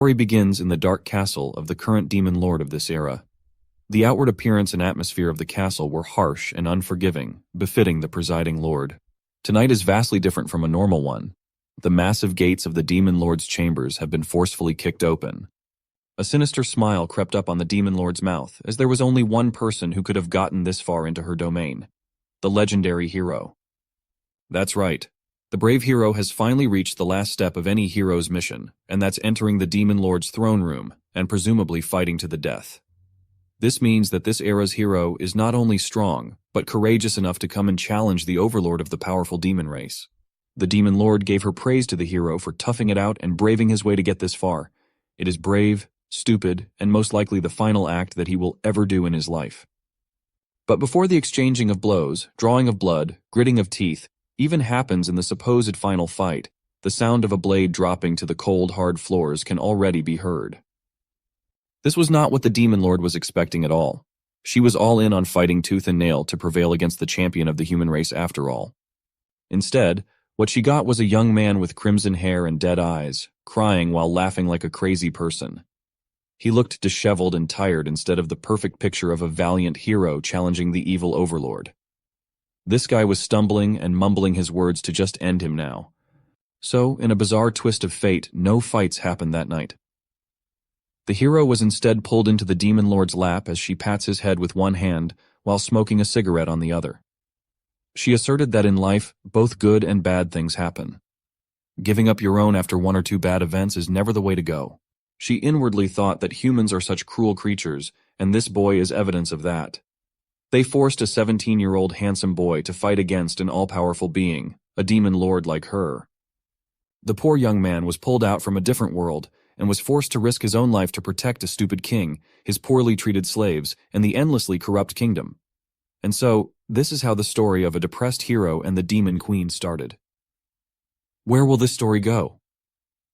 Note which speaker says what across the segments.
Speaker 1: story begins in the dark castle of the current demon lord of this era. The outward appearance and atmosphere of the castle were harsh and unforgiving, befitting the presiding lord. Tonight is vastly different from a normal one. The massive gates of the demon lord's chambers have been forcefully kicked open. A sinister smile crept up on the demon lord's mouth, as there was only one person who could have gotten this far into her domain: the legendary hero. That's right. The brave hero has finally reached the last step of any hero's mission, and that's entering the demon lord's throne room and presumably fighting to the death. This means that this era's hero is not only strong, but courageous enough to come and challenge the overlord of the powerful demon race. The demon lord gave her praise to the hero for toughing it out and braving his way to get this far. It is brave, stupid, and most likely the final act that he will ever do in his life. But before the exchanging of blows, drawing of blood, gritting of teeth, even happens in the supposed final fight, the sound of a blade dropping to the cold, hard floors can already be heard. This was not what the demon lord was expecting at all. She was all in on fighting tooth and nail to prevail against the champion of the human race after all. Instead, what she got was a young man with crimson hair and dead eyes, crying while laughing like a crazy person. He looked disheveled and tired instead of the perfect picture of a valiant hero challenging the evil overlord. This guy was stumbling and mumbling his words to just end him now. So, in a bizarre twist of fate, no fights happened that night. The hero was instead pulled into the demon lord's lap as she pats his head with one hand while smoking a cigarette on the other. She asserted that in life, both good and bad things happen. Giving up your own after one or two bad events is never the way to go. She inwardly thought that humans are such cruel creatures, and this boy is evidence of that. They forced a 17-year-old handsome boy to fight against an all-powerful being, a demon lord like her. The poor young man was pulled out from a different world and was forced to risk his own life to protect a stupid king, his poorly treated slaves, and the endlessly corrupt kingdom. And so, this is how the story of a depressed hero and the demon queen started. Where will this story go?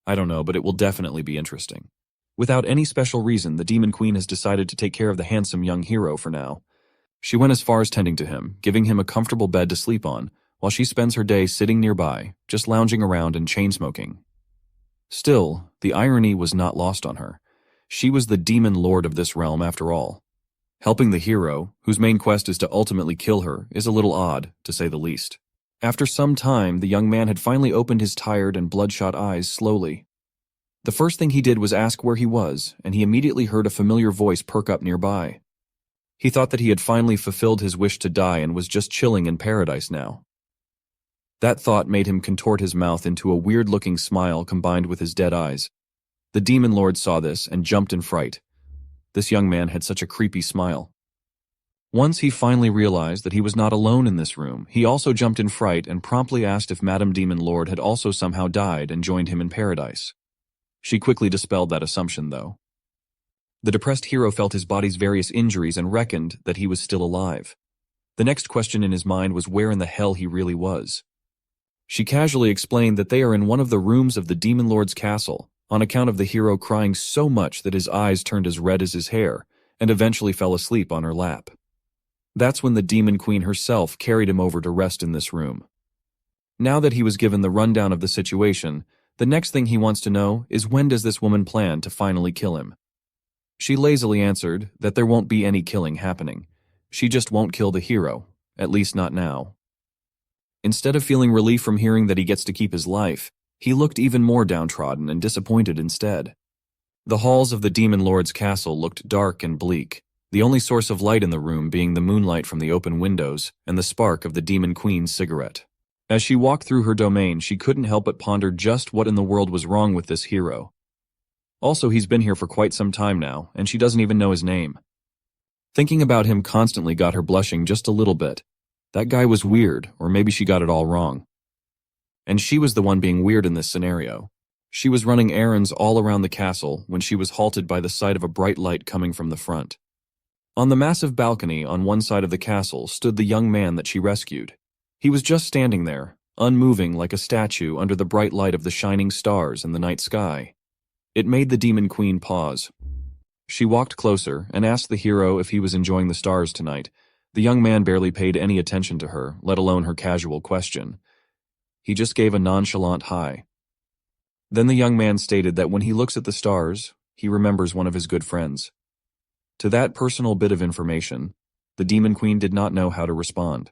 Speaker 1: I don't know, but it will definitely be interesting. Without any special reason, the demon queen has decided to take care of the handsome young hero for now. She went as far as tending to him, giving him a comfortable bed to sleep on, while she spends her day sitting nearby, just lounging around and chain-smoking. Still, the irony was not lost on her. She was the demon lord of this realm after all. Helping the hero, whose main quest is to ultimately kill her, is a little odd, to say the least. After some time, the young man had finally opened his tired and bloodshot eyes slowly. The first thing he did was ask where he was, and he immediately heard a familiar voice perk up nearby. He thought that he had finally fulfilled his wish to die and was just chilling in paradise now. That thought made him contort his mouth into a weird-looking smile combined with his dead eyes. The demon lord saw this and jumped in fright. This young man had such a creepy smile. Once he finally realized that he was not alone in this room, he also jumped in fright and promptly asked if Madame Demon Lord had also somehow died and joined him in paradise. She quickly dispelled that assumption, though. The depressed hero felt his body's various injuries and reckoned that he was still alive. The next question in his mind was where in the hell he really was. She casually explained that they are in one of the rooms of the Demon Lord's castle, on account of the hero crying so much that his eyes turned as red as his hair, and eventually fell asleep on her lap. That's when the Demon Queen herself carried him over to rest in this room. Now that he was given the rundown of the situation, the next thing he wants to know is when does this woman plan to finally kill him? She lazily answered that there won't be any killing happening. She just won't kill the hero, at least not now. Instead of feeling relief from hearing that he gets to keep his life, he looked even more downtrodden and disappointed instead. The halls of the Demon Lord's castle looked dark and bleak, the only source of light in the room being the moonlight from the open windows and the spark of the Demon Queen's cigarette. As she walked through her domain, she couldn't help but ponder just what in the world was wrong with this hero. Also, he's been here for quite some time now, and she doesn't even know his name. Thinking about him constantly got her blushing just a little bit. That guy was weird, or maybe she got it all wrong. And she was the one being weird in this scenario. She was running errands all around the castle when she was halted by the sight of a bright light coming from the front. On the massive balcony on one side of the castle stood the young man that she rescued. He was just standing there, unmoving like a statue under the bright light of the shining stars in the night sky. It made the Demon Queen pause. She walked closer and asked the hero if he was enjoying the stars tonight. The young man barely paid any attention to her, let alone her casual question. He just gave a nonchalant hi. Then the young man stated that when he looks at the stars, he remembers one of his good friends. To that personal bit of information, the Demon Queen did not know how to respond.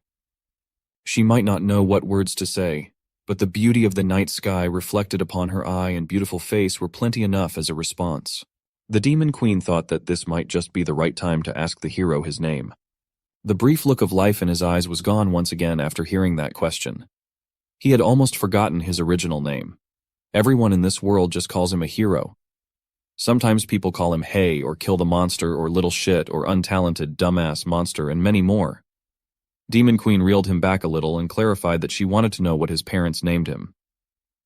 Speaker 1: She might not know what words to say, but the beauty of the night sky reflected upon her eye and beautiful face were plenty enough as a response. The Demon Queen thought that this might just be the right time to ask the hero his name. The brief look of life in his eyes was gone once again after hearing that question. He had almost forgotten his original name. Everyone in this world just calls him a hero. Sometimes people call him Hey or Kill the Monster or Little Shit or Untalented Dumbass Monster and many more. Demon Queen reeled him back a little and clarified that she wanted to know what his parents named him.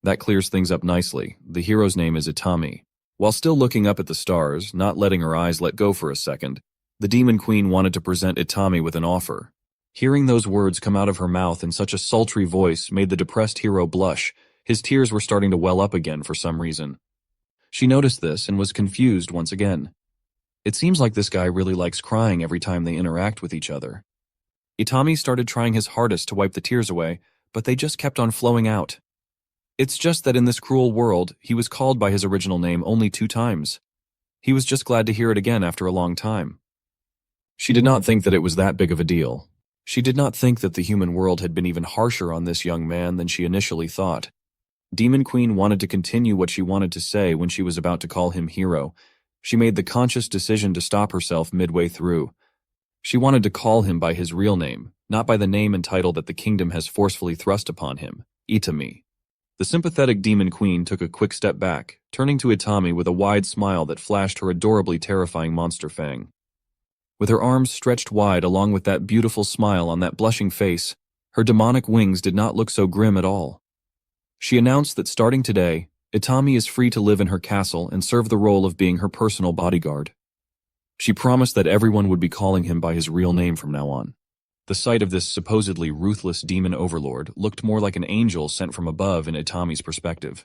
Speaker 1: That clears things up nicely. The hero's name is Itami. While still looking up at the stars, not letting her eyes let go for a second, the Demon Queen wanted to present Itami with an offer. Hearing those words come out of her mouth in such a sultry voice made the depressed hero blush. His tears were starting to well up again for some reason. She noticed this and was confused once again. It seems like this guy really likes crying every time they interact with each other. Itami started trying his hardest to wipe the tears away, but they just kept on flowing out. It's just that in this cruel world, he was called by his original name only 2 times. He was just glad to hear it again after a long time. She did not think that it was that big of a deal. She did not think that the human world had been even harsher on this young man than she initially thought. Demon Queen wanted to continue what she wanted to say when she was about to call him hero. She made the conscious decision to stop herself midway through. She wanted to call him by his real name, not by the name and title that the kingdom has forcefully thrust upon him, Itami. The sympathetic Demon Queen took a quick step back, turning to Itami with a wide smile that flashed her adorably terrifying monster fang. With her arms stretched wide along with that beautiful smile on that blushing face, her demonic wings did not look so grim at all. She announced that starting today, Itami is free to live in her castle and serve the role of being her personal bodyguard. She promised that everyone would be calling him by his real name from now on. The sight of this supposedly ruthless demon overlord looked more like an angel sent from above in Itami's perspective.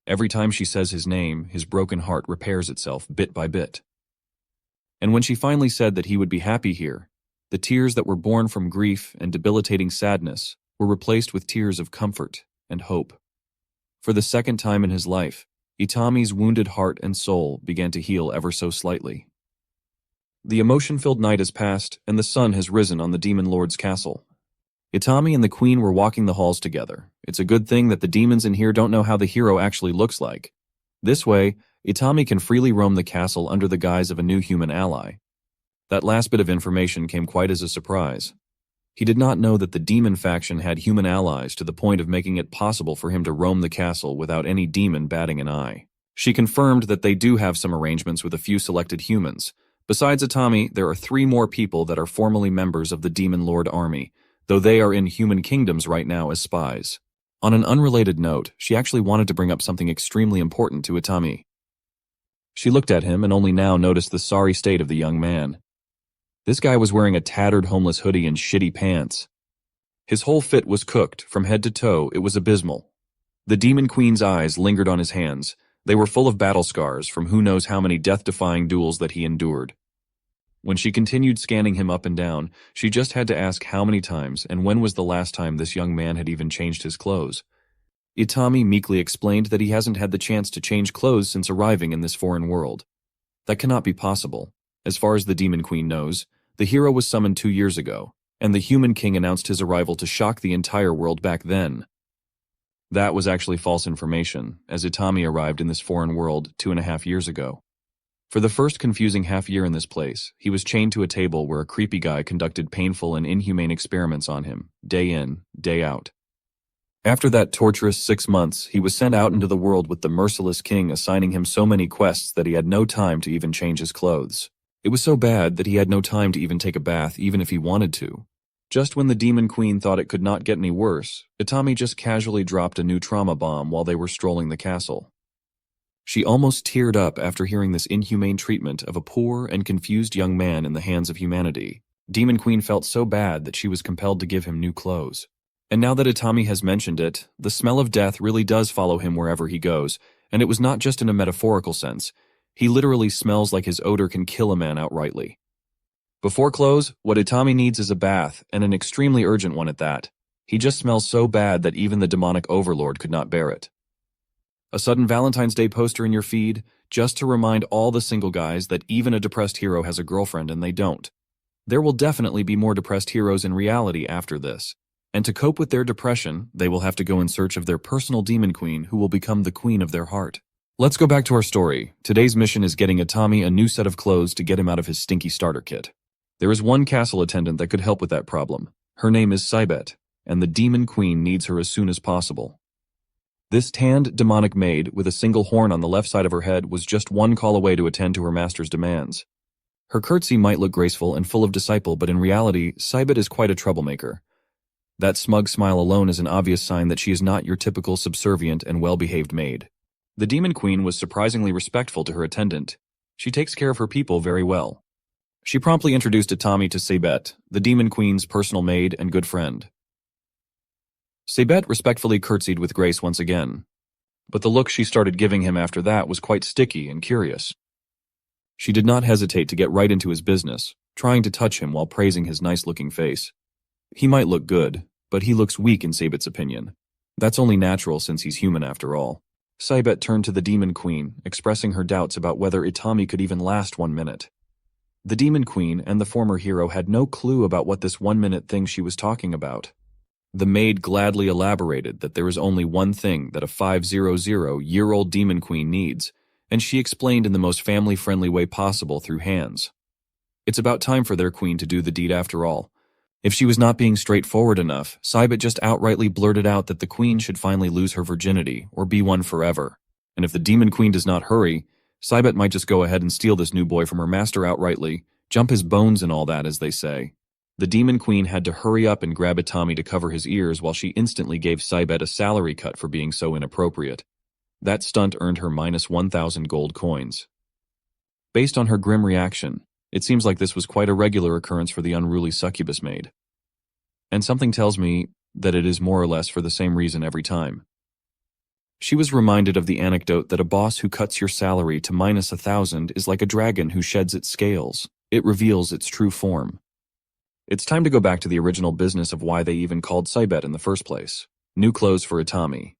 Speaker 1: Every time she says his name, his broken heart repairs itself bit by bit. And when she finally said that he would be happy here, the tears that were born from grief and debilitating sadness were replaced with tears of comfort and hope. For the second time in his life, Itami's wounded heart and soul began to heal ever so slightly. The emotion-filled night has passed, and the sun has risen on the Demon Lord's castle. Itami and the Queen were walking the halls together. It's a good thing that the demons in here don't know how the hero actually looks like. This way, Itami can freely roam the castle under the guise of a new human ally. That last bit of information came quite as a surprise. He did not know that the demon faction had human allies to the point of making it possible for him to roam the castle without any demon batting an eye. She confirmed that they do have some arrangements with a few selected humans. Besides Itami, there are 3 more people that are formally members of the Demon Lord army, though they are in human kingdoms right now as spies. On an unrelated note, she actually wanted to bring up something extremely important to Itami. She looked at him and only now noticed the sorry state of the young man. This guy was wearing a tattered homeless hoodie and shitty pants. His whole fit was cooked, from head to toe. It was abysmal. The Demon Queen's eyes lingered on his hands. They were full of battle scars from who knows how many death-defying duels that he endured. When she continued scanning him up and down, she just had to ask how many times and when was the last time this young man had even changed his clothes. Itami meekly explained that he hasn't had the chance to change clothes since arriving in this foreign world. That cannot be possible. As far as the Demon Queen knows, the hero was summoned 2 years ago, and the Human King announced his arrival to shock the entire world back then. That was actually false information, as Itami arrived in this foreign world 2.5 years ago. For the first confusing half year in this place, he was chained to a table where a creepy guy conducted painful and inhumane experiments on him, day in, day out. After that torturous 6 months, he was sent out into the world with the merciless king assigning him so many quests that he had no time to even change his clothes. It was so bad that he had no time to even take a bath even if he wanted to. Just when the Demon Queen thought it could not get any worse, Itami just casually dropped a new trauma bomb while they were strolling the castle. She almost teared up after hearing this inhumane treatment of a poor and confused young man in the hands of humanity. Demon Queen felt so bad that she was compelled to give him new clothes. And now that Itami has mentioned it, the smell of death really does follow him wherever he goes, and it was not just in a metaphorical sense. He literally smells like his odor can kill a man outrightly. Before clothes, what Itami needs is a bath, and an extremely urgent one at that. He just smells so bad that even the demonic overlord could not bear it. A sudden Valentine's Day poster in your feed, just to remind all the single guys that even a depressed hero has a girlfriend and they don't. There will definitely be more depressed heroes in reality after this. And to cope with their depression, they will have to go in search of their personal demon queen who will become the queen of their heart. Let's go back to our story. Today's mission is getting Itami a new set of clothes to get him out of his stinky starter kit. There is one castle attendant that could help with that problem. Her name is Saibet, and the demon queen needs her as soon as possible. This tanned demonic maid with a single horn on the left side of her head was just one call away to attend to her master's demands. Her curtsy might look graceful and full of disciple, but in reality, Saibet is quite a troublemaker. That smug smile alone is an obvious sign that she is not your typical subservient and well-behaved maid. The demon queen was surprisingly respectful to her attendant. She takes care of her people very well. She promptly introduced Itami to Saibet, the demon queen's personal maid and good friend. Saibet respectfully curtsied with grace once again, but the look she started giving him after that was quite sticky and curious. She did not hesitate to get right into his business, trying to touch him while praising his nice-looking face. He might look good, but he looks weak in Saibet's opinion. That's only natural since he's human after all. Saibet turned to the demon queen, expressing her doubts about whether Itami could even last 1 minute. The demon queen and the former hero had no clue about what this 1-minute thing she was talking about. The maid gladly elaborated that there is only one thing that a 500-year-old demon queen needs, and she explained in the most family-friendly way possible through hands. It's about time for their queen to do the deed after all. If she was not being straightforward enough, Saibet just outrightly blurted out that the queen should finally lose her virginity, or be one forever. And if the demon queen does not hurry, Saibet might just go ahead and steal this new boy from her master outrightly, jump his bones and all that, as they say. The demon queen had to hurry up and grab Itami to cover his ears while she instantly gave Saibet a salary cut for being so inappropriate. That stunt earned her minus 1,000 gold coins. Based on her grim reaction, it seems like this was quite a regular occurrence for the unruly succubus maid. And something tells me that it is more or less for the same reason every time. She was reminded of the anecdote that a boss who cuts your salary to minus 1,000 is like a dragon who sheds its scales. It reveals its true form. It's time to go back to the original business of why they even called Saibet in the first place. New clothes for Itami.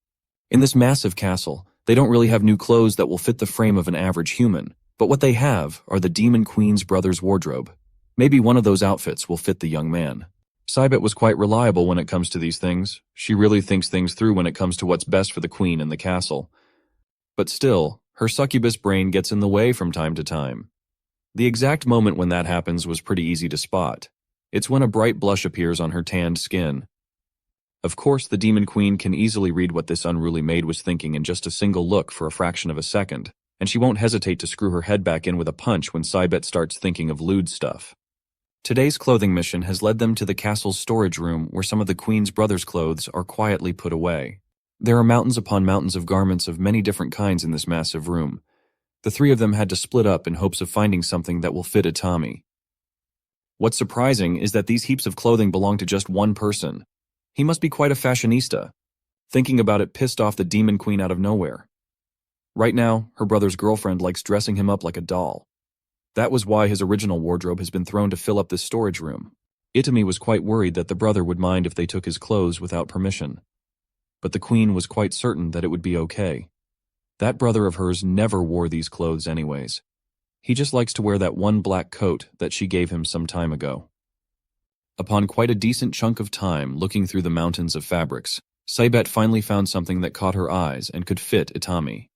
Speaker 1: In this massive castle, they don't really have new clothes that will fit the frame of an average human, but what they have are the demon queen's brother's wardrobe. Maybe one of those outfits will fit the young man. Saibet was quite reliable when it comes to these things. She really thinks things through when it comes to what's best for the queen and the castle. But still, her succubus brain gets in the way from time to time. The exact moment when that happens was pretty easy to spot. It's when a bright blush appears on her tanned skin. Of course, the demon queen can easily read what this unruly maid was thinking in just a single look for a fraction of a second, and she won't hesitate to screw her head back in with a punch when Saibet starts thinking of lewd stuff. Today's clothing mission has led them to the castle's storage room where some of the queen's brother's clothes are quietly put away. There are mountains upon mountains of garments of many different kinds in this massive room. The three of them had to split up in hopes of finding something that will fit Itami. What's surprising is that these heaps of clothing belong to just one person. He must be quite a fashionista. Thinking about it pissed off the demon queen out of nowhere. Right now, her brother's girlfriend likes dressing him up like a doll. That was why his original wardrobe has been thrown to fill up this storage room. Itami was quite worried that the brother would mind if they took his clothes without permission. But the queen was quite certain that it would be okay. That brother of hers never wore these clothes anyways. He just likes to wear that one black coat that she gave him some time ago. Upon quite a decent chunk of time looking through the mountains of fabrics, Saibet finally found something that caught her eyes and could fit Itami.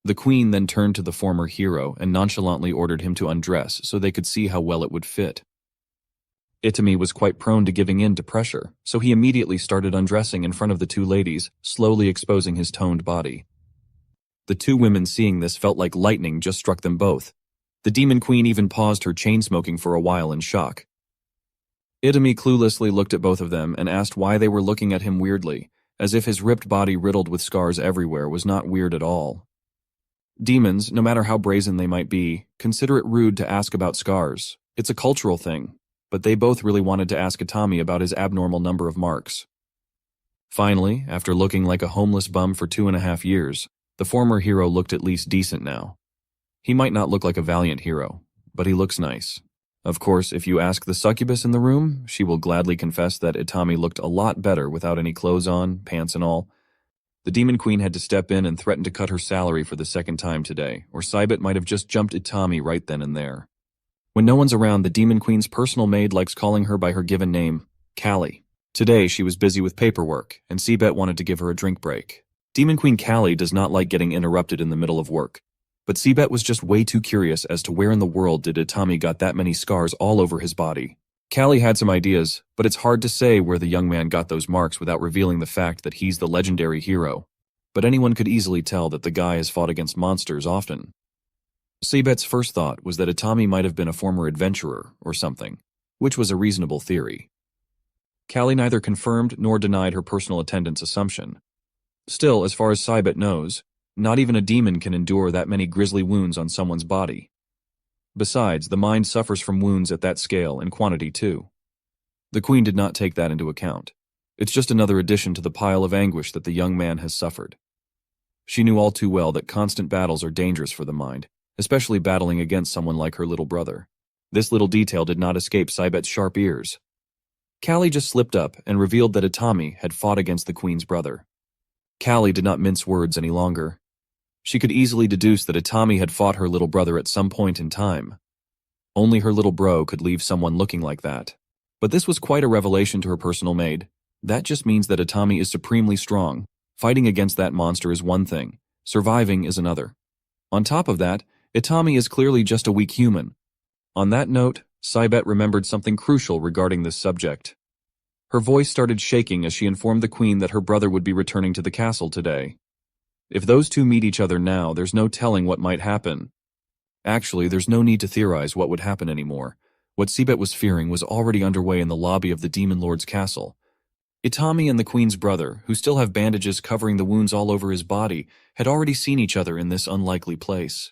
Speaker 1: The queen then turned to the former hero and nonchalantly ordered him to undress so they could see how well it would fit. Itami was quite prone to giving in to pressure, so he immediately started undressing in front of the two ladies, slowly exposing his toned body. The two women seeing this felt like lightning just struck them both. The demon queen even paused her chain smoking for a while in shock. Itami cluelessly looked at both of them and asked why they were looking at him weirdly, as if his ripped body riddled with scars everywhere was not weird at all. Demons, no matter how brazen they might be, consider it rude to ask about scars. It's a cultural thing, but they both really wanted to ask Itami about his abnormal number of marks. Finally, after looking like a homeless bum for 2.5 years, the former hero looked at least decent now. He might not look like a valiant hero, but he looks nice. Of course, if you ask the succubus in the room, she will gladly confess that Itami looked a lot better without any clothes on, pants and all. The Demon Queen had to step in and threaten to cut her salary for the second time today, or Cybet might have just jumped Itami right then and there. When no one's around, the Demon Queen's personal maid likes calling her by her given name, Callie. Today, she was busy with paperwork, and Cybet wanted to give her a drink break. Demon Queen Callie does not like getting interrupted in the middle of work, but Cybet was just way too curious as to where in the world did Itami got that many scars all over his body. Callie had some ideas, but it's hard to say where the young man got those marks without revealing the fact that he's the legendary hero. But anyone could easily tell that the guy has fought against monsters often. Cybet's first thought was that Itami might have been a former adventurer or something, which was a reasonable theory. Callie neither confirmed nor denied her personal attendance assumption. Still, as far as Cybet knows, not even a demon can endure that many grisly wounds on someone's body. Besides, the mind suffers from wounds at that scale and quantity too. The Queen did not take that into account. It's just another addition to the pile of anguish that the young man has suffered. She knew all too well that constant battles are dangerous for the mind, especially battling against someone like her little brother. This little detail did not escape Cybet's sharp ears. Callie just slipped up and revealed that Itami had fought against the Queen's brother. Callie did not mince words any longer. She could easily deduce that Itami had fought her little brother at some point in time. Only her little bro could leave someone looking like that. But this was quite a revelation to her personal maid. That just means that Itami is supremely strong. Fighting against that monster is one thing, surviving is another. On top of that, Itami is clearly just a weak human. On that note, Cybet remembered something crucial regarding this subject. Her voice started shaking as she informed the Queen that her brother would be returning to the castle today. If those two meet each other now, there's no telling what might happen. Actually, there's no need to theorize what would happen anymore. What Cybet was fearing was already underway in the lobby of the Demon Lord's castle. Itami and the Queen's brother, who still have bandages covering the wounds all over his body, had already seen each other in this unlikely place.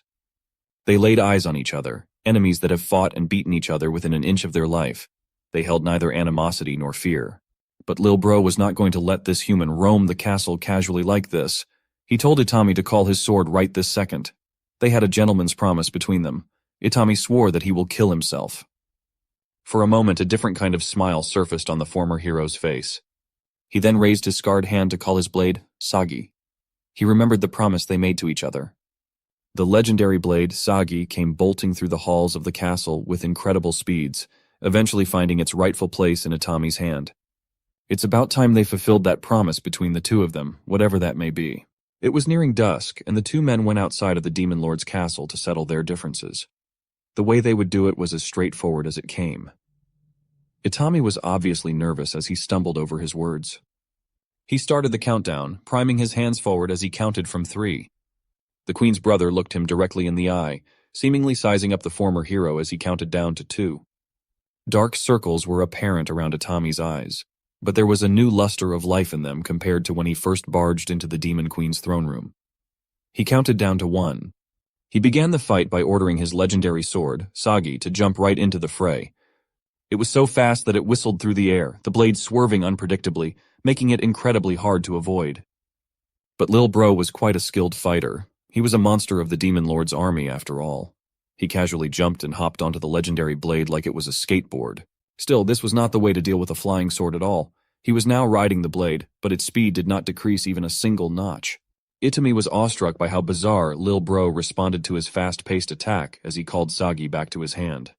Speaker 1: They laid eyes on each other, enemies that have fought and beaten each other within an inch of their life. They held neither animosity nor fear. But Lil Bro was not going to let this human roam the castle casually like this. He told Itami to call his sword right this second. They had a gentleman's promise between them. Itami swore that he will kill himself. For a moment, a different kind of smile surfaced on the former hero's face. He then raised his scarred hand to call his blade Sagi. He remembered the promise they made to each other. The legendary blade, Sagi, came bolting through the halls of the castle with incredible speeds, eventually finding its rightful place in Itami's hand. It's about time they fulfilled that promise between the two of them, whatever that may be. It was nearing dusk, and the two men went outside of the Demon Lord's castle to settle their differences. The way they would do it was as straightforward as it came. Itami was obviously nervous as he stumbled over his words. He started the countdown, priming his hands forward as he counted from 3. The Queen's brother looked him directly in the eye, seemingly sizing up the former hero as he counted down to 2. Dark circles were apparent around Itami's eyes, but there was a new luster of life in them compared to when he first barged into the Demon Queen's throne room. He counted down to 1. He began the fight by ordering his legendary sword, Sagi, to jump right into the fray. It was so fast that it whistled through the air, the blade swerving unpredictably, making it incredibly hard to avoid. But Lil Bro was quite a skilled fighter. He was a monster of the Demon Lord's army, after all. He casually jumped and hopped onto the legendary blade like it was a skateboard. Still, this was not the way to deal with a flying sword at all. He was now riding the blade, but its speed did not decrease even a single notch. Itami was awestruck by how bizarre Lil Bro responded to his fast-paced attack as he called Sagi back to his hand.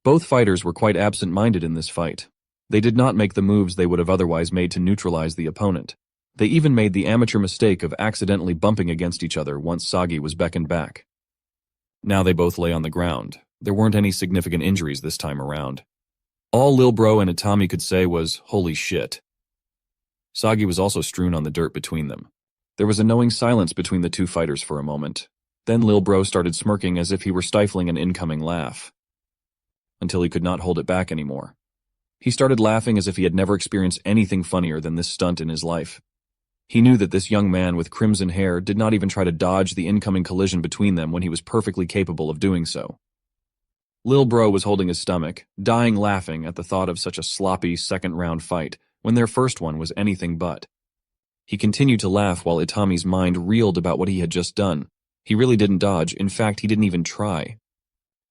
Speaker 1: Both fighters were quite absent-minded in this fight. They did not make the moves they would have otherwise made to neutralize the opponent. They even made the amateur mistake of accidentally bumping against each other once Sagi was beckoned back. Now they both lay on the ground. There weren't any significant injuries this time around. All Lil Bro and Itami could say was, "Holy shit." Sagi was also strewn on the dirt between them. There was a knowing silence between the two fighters for a moment. Then Lil Bro started smirking as if he were stifling an incoming laugh, until he could not hold it back anymore. He started laughing as if he had never experienced anything funnier than this stunt in his life. He knew that this young man with crimson hair did not even try to dodge the incoming collision between them when he was perfectly capable of doing so. Lil Bro was holding his stomach, dying laughing at the thought of such a sloppy second-round fight when their first one was anything but. He continued to laugh while Itami's mind reeled about what he had just done. He really didn't dodge, in fact, he didn't even try.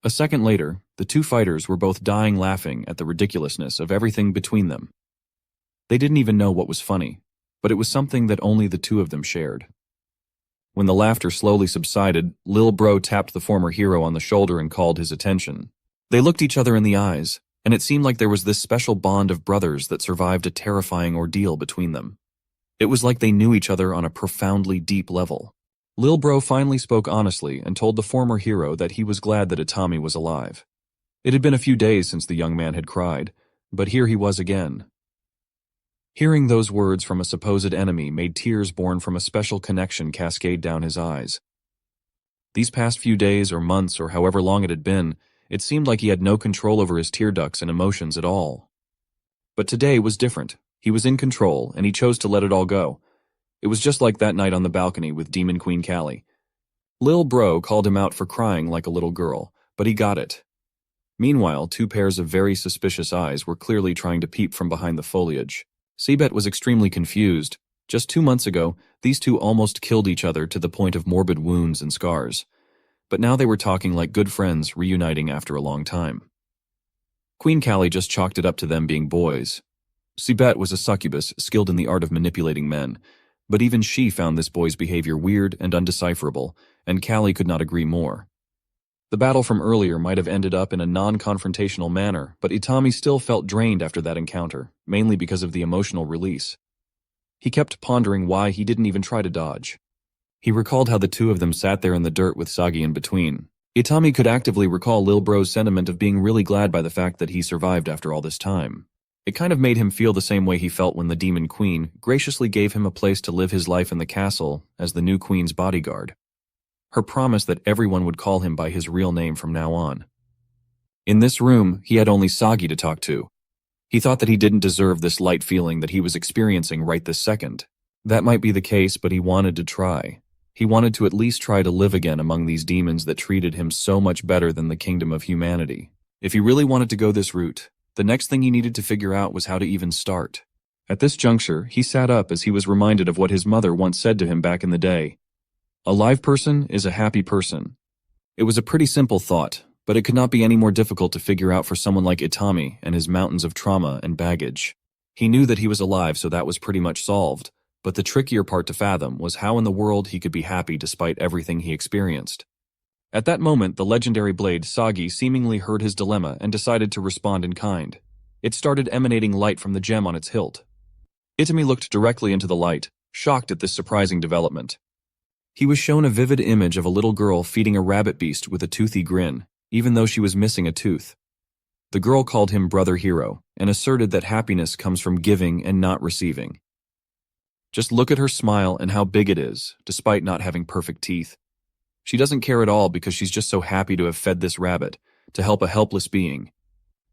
Speaker 1: A second later, the two fighters were both dying laughing at the ridiculousness of everything between them. They didn't even know what was funny. but it was something that only the two of them shared. When the laughter slowly subsided, Lil Bro tapped the former hero on the shoulder and called his attention. They looked each other in the eyes, and it seemed like there was this special bond of brothers that survived a terrifying ordeal between them. It was like they knew each other on a profoundly deep level. Lil Bro finally spoke honestly and told the former hero that he was glad that Itami was alive. It had been a few days since the young man had cried, but here he was again. Hearing those words from a supposed enemy made tears born from a special connection cascade down his eyes. These past few days or months or however long it had been, it seemed like he had no control over his tear ducts and emotions at all. But today was different. He was in control, and he chose to let it all go. It was just like that night on the balcony with Demon Queen Callie. Lil Bro called him out for crying like a little girl, but he got it. Meanwhile, two pairs of very suspicious eyes were clearly trying to peep from behind the foliage. Seabet was extremely confused. Just 2 months ago, these two almost killed each other to the point of morbid wounds and scars. But now they were talking like good friends, reuniting after a long time. Queen Callie just chalked it up to them being boys. Seabet was a succubus skilled in the art of manipulating men, but even she found this boy's behavior weird and undecipherable, and Callie could not agree more. The battle from earlier might have ended up in a non-confrontational manner, but Itami still felt drained after that encounter, mainly because of the emotional release. He kept pondering why he didn't even try to dodge. He recalled how the two of them sat there in the dirt with Sagi in between. Itami could actively recall Lil Bro's sentiment of being really glad by the fact that he survived after all this time. It kind of made him feel the same way he felt when the Demon Queen graciously gave him a place to live his life in the castle as the new queen's bodyguard. Her promise that everyone would call him by his real name from now on. In this room, he had only Sagi to talk to. He thought that he didn't deserve this light feeling that he was experiencing right this second. That might be the case, but he wanted to try. He wanted to at least try to live again among these demons that treated him so much better than the kingdom of humanity. If he really wanted to go this route, the next thing he needed to figure out was how to even start. At this juncture, he sat up as he was reminded of what his mother once said to him back in the day. A live person is a happy person. It was a pretty simple thought, but it could not be any more difficult to figure out for someone like Itami and his mountains of trauma and baggage. He knew that he was alive, so that was pretty much solved, but the trickier part to fathom was how in the world he could be happy despite everything he experienced. At that moment, the legendary blade Sagi seemingly heard his dilemma and decided to respond in kind. It started emanating light from the gem on its hilt. Itami looked directly into the light, shocked at this surprising development. He was shown a vivid image of a little girl feeding a rabbit beast with a toothy grin, even though she was missing a tooth. The girl called him Brother Hero and asserted that happiness comes from giving and not receiving. Just look at her smile and how big it is, despite not having perfect teeth. She doesn't care at all because she's just so happy to have fed this rabbit, to help a helpless being.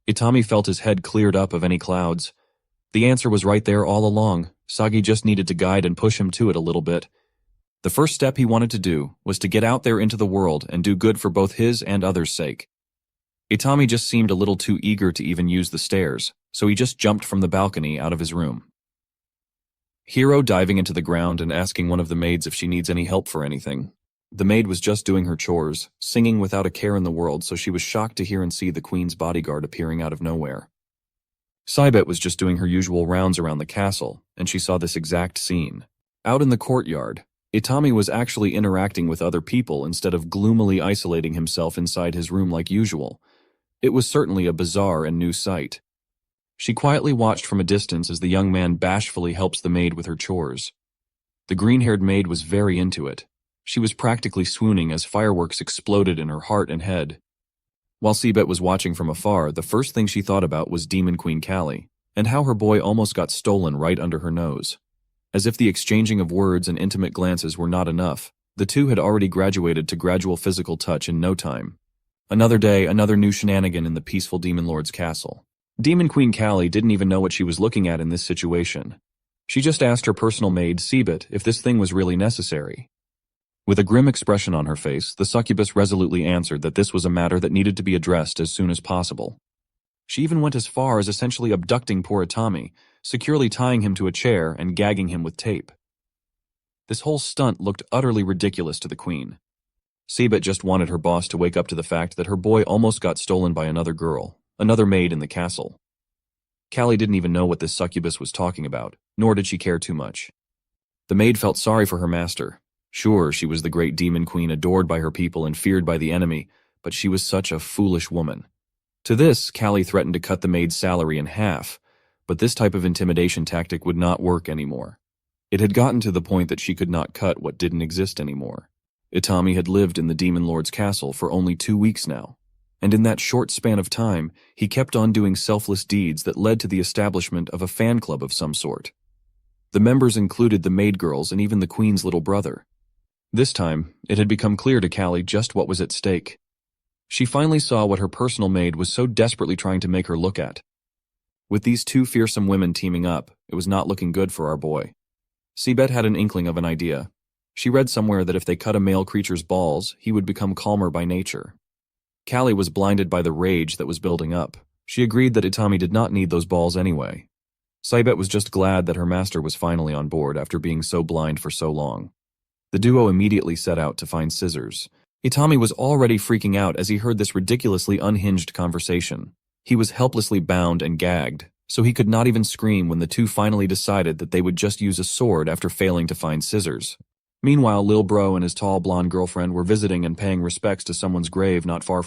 Speaker 1: Itami felt his head cleared up of any clouds. The answer was right there all along. Sagi just needed to guide and push him to it a little bit. The first step he wanted to do was to get out there into the world and do good for both his and others' sake. Itami just seemed a little too eager to even use the stairs, so he just jumped from the balcony out of his room. Hero diving into the ground and asking one of the maids if she needs any help for anything. The maid was just doing her chores, singing without a care in the world, so she was shocked to hear and see the queen's bodyguard appearing out of nowhere. Seibet was just doing her usual rounds around the castle, and she saw this exact scene. Out in the courtyard, Itami was actually interacting with other people instead of gloomily isolating himself inside his room like usual. It was certainly a bizarre and new sight. She quietly watched from a distance as the young man bashfully helps the maid with her chores. The green-haired maid was very into it. She was practically swooning as fireworks exploded in her heart and head. While Seabet was watching from afar, the first thing she thought about was Demon Queen Callie, and how her boy almost got stolen right under her nose. As if the exchanging of words and intimate glances were not enough, the two had already graduated to gradual physical touch in no time. Another day, another new shenanigan in the peaceful Demon Lord's castle. Demon Queen Callie didn't even know what she was looking at in this situation. She just asked her personal maid, Seabet, if this thing was really necessary. With a grim expression on her face, the succubus resolutely answered that this was a matter that needed to be addressed as soon as possible. She even went as far as essentially abducting poor Itami, securely tying him to a chair and gagging him with tape. This whole stunt looked utterly ridiculous to the queen. Seabet just wanted her boss to wake up to the fact that her boy almost got stolen by another girl, another maid in the castle. Callie didn't even know what this succubus was talking about. nor did she care too much. The maid felt sorry for her master. Sure, she was the great demon queen adored by her people and feared by the enemy, but she was such a foolish woman. To this, Callie threatened to cut the maid's salary in half, but this type of intimidation tactic would not work anymore. It had gotten to the point that she could not cut what didn't exist anymore. Itami had lived in the Demon Lord's castle for only 2 weeks now, and in that short span of time, he kept on doing selfless deeds that led to the establishment of a fan club of some sort. The members included the maid girls and even the queen's little brother. This time, it had become clear to Callie just what was at stake. She finally saw what her personal maid was so desperately trying to make her look at. With these two fearsome women teaming up, it was not looking good for our boy. Seabet had an inkling of an idea. She read somewhere that if they cut a male creature's balls, he would become calmer by nature. Callie was blinded by the rage that was building up. She agreed that Itami did not need those balls anyway. Seabet was just glad that her master was finally on board after being so blind for so long. The duo immediately set out to find scissors. Itami was already freaking out as he heard this ridiculously unhinged conversation. He was helplessly bound and gagged, so he could not even scream when the two finally decided that they would just use a sword after failing to find scissors. Meanwhile, Lil Bro and his tall blonde girlfriend were visiting and paying respects to someone's grave not far